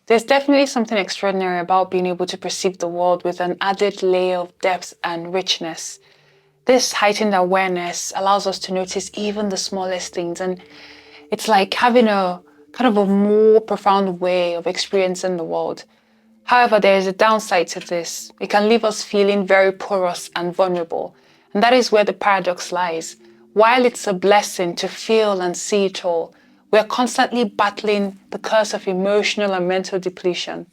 There's definitely something extraordinary about being able to perceive the world with an added layer of depth and richness. This heightened awareness allows us to notice even the smallest things, and it's like having a kind of a more profound way of experiencing the world. However, there is a downside to this. It can leave us feeling very porous and vulnerable, and that is where the paradox lies. While it's a blessing to feel and see it all, we're constantly battling the curse of emotional and mental depletion.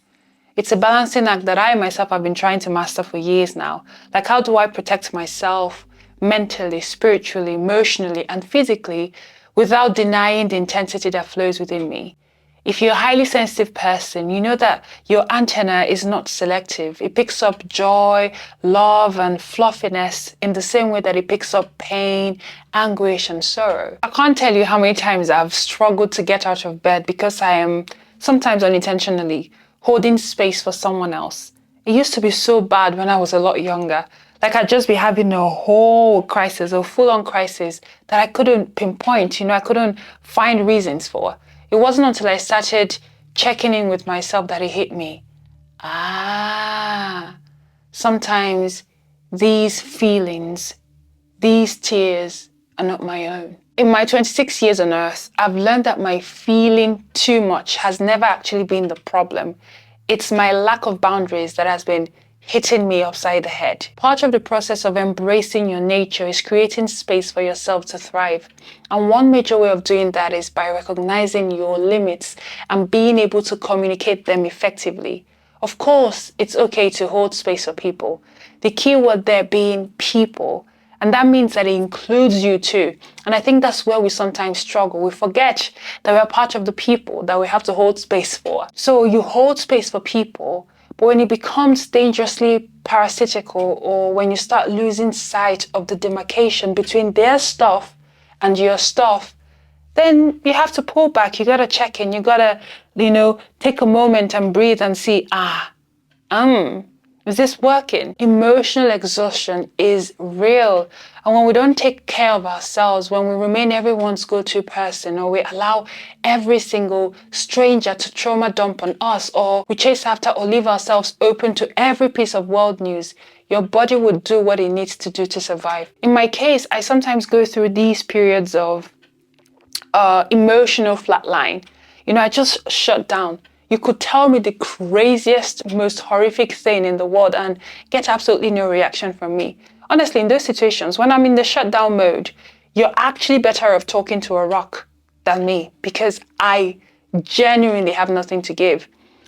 It's a balancing act that I myself have been trying to master for years now. Like, how do I protect myself mentally, spiritually, emotionally, and physically without denying the intensity that flows within me? If you're a highly sensitive person, you know that your antenna is not selective. It picks up joy, love, and fluffiness in the same way that it picks up pain, anguish, and sorrow. I can't tell you how many times I've struggled to get out of bed because I am, sometimes unintentionally, holding space for someone else. It used to be so bad when I was a lot younger. Like, I'd just be having a whole crisis, a full-on crisis that I couldn't pinpoint, I couldn't find reasons for. It wasn't until I started checking in with myself that it hit me. Sometimes these feelings, these tears are not my own. In my 26 years on earth, I've learned that my feeling too much has never actually been the problem. It's my lack of boundaries that has been hitting me upside the head. Part of the process of embracing your nature is creating space for yourself to thrive. And one major way of doing that is by recognizing your limits and being able to communicate them effectively. Of course, it's okay to hold space for people. The key word there being people. And that means that it includes you too. And I think that's where we sometimes struggle. We forget that we're part of the people that we have to hold space for. So you hold space for people, but when it becomes dangerously parasitical, or when you start losing sight of the demarcation between their stuff and your stuff, then you have to pull back. You gotta check in. You gotta, take a moment and breathe and see, is this working? Emotional exhaustion is real. And when we don't take care of ourselves, when we remain everyone's go-to person, or we allow every single stranger to trauma dump on us, or we chase after or leave ourselves open to every piece of world news, your body would do what it needs to do to survive. In my case, I sometimes go through these periods of emotional flatline. I just shut down. You could tell me the craziest, most horrific thing in the world and get absolutely no reaction from me. Honestly, in those situations, when I'm in the shutdown mode, you're actually better off talking to a rock than me, because I genuinely have nothing to give.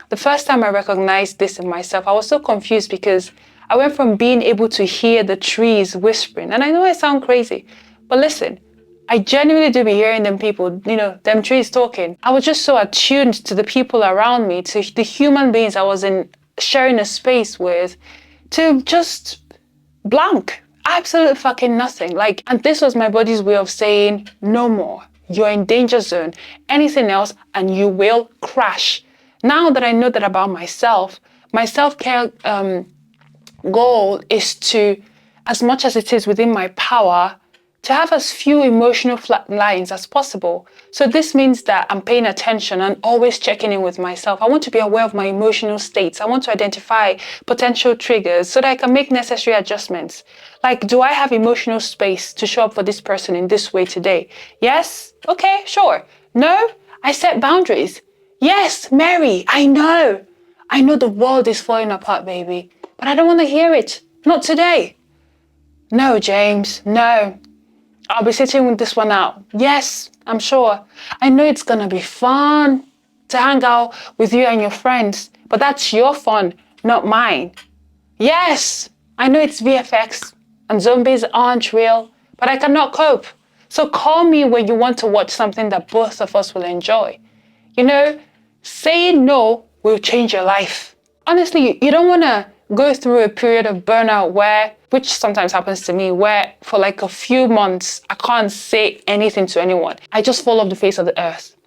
The first time I recognized this in myself, I was so confused because I went from being able to hear the trees whispering, and I know I sound crazy, but listen, I genuinely do be hearing them people, them trees talking. I was just so attuned to the people around me, to the human beings I was sharing a space with, to just blank, absolute fucking nothing. And this was my body's way of saying, no more. You're in danger zone. Anything else and you will crash. Now that I know that about myself, my self-care goal is to, as much as it is within my power, to have as few emotional flat lines as possible. So this means that I'm paying attention and always checking in with myself. I want to be aware of my emotional states. I want to identify potential triggers so that I can make necessary adjustments. Do I have emotional space to show up for this person in this way today? Yes? Okay, sure. No? I set boundaries. Yes, Mary, I know. I know the world is falling apart, baby, but I don't want to hear it. Not today. No, James, no. I'll be sitting with this one out. Yes, I'm sure. I know it's gonna be fun to hang out with you and your friends, but that's your fun, not mine. Yes, I know it's VFX and zombies aren't real, but I cannot cope. So call me when you want to watch something that both of us will enjoy. Saying no will change your life. Honestly, you don't wanna go through a period of burnout which sometimes happens to me, where for a few months, I can't say anything to anyone. I just fall off the face of the earth.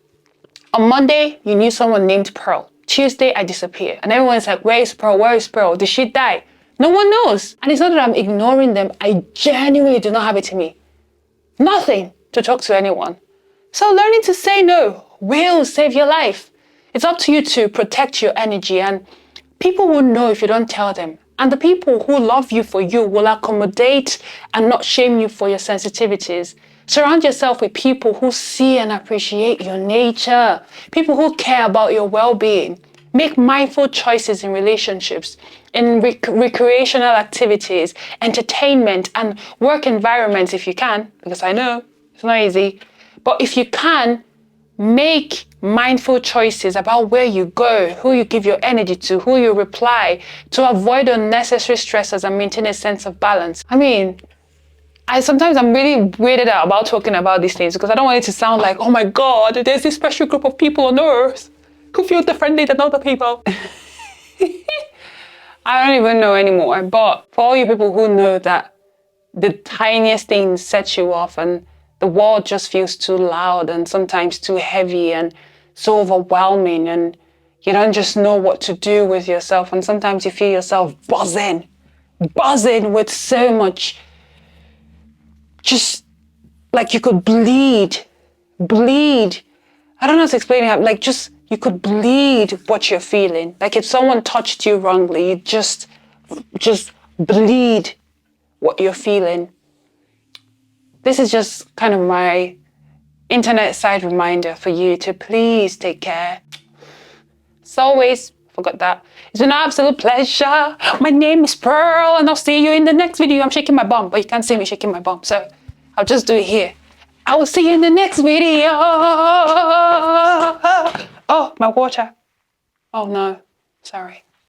On Monday, you knew someone named Pearl. Tuesday, I disappear. And everyone's like, where is Pearl? Where is Pearl? Did she die? No one knows. And it's not that I'm ignoring them. I genuinely do not have it in me. Nothing to talk to anyone. So learning to say no will save your life. It's up to you to protect your energy, and people will know if you don't tell them. And the people who love you for you will accommodate and not shame you for your sensitivities. Surround yourself with people who see and appreciate your nature, people who care about your well-being. Make mindful choices in relationships, in recreational activities, entertainment, and work environments if you can, because I know it's not easy. But if you can, make mindful choices about where you go, who you give your energy to, who you reply, to avoid unnecessary stresses and maintain a sense of balance. I mean, sometimes I'm really weirded out about talking about these things because I don't want it to sound like, oh my God, there's this special group of people on earth who feel differently than other people. I don't even know anymore. But for all you people who know that the tiniest things set you off and the world just feels too loud and sometimes too heavy and so overwhelming, and you don't just know what to do with yourself, and sometimes you feel yourself buzzing with so much, just like you could bleed. I don't know how to explain it, like just you could bleed what you're feeling. Like if someone touched you wrongly, you just bleed what you're feeling. This is just kind of my internet side reminder for you to please take care. As always, forgot that. It's an absolute pleasure. My name is Pearl, and I'll see you in the next video. I'm shaking my bum, but you can't see me shaking my bum, so I'll just do it here. I will see you in the next video. Oh, my water. Oh no, sorry.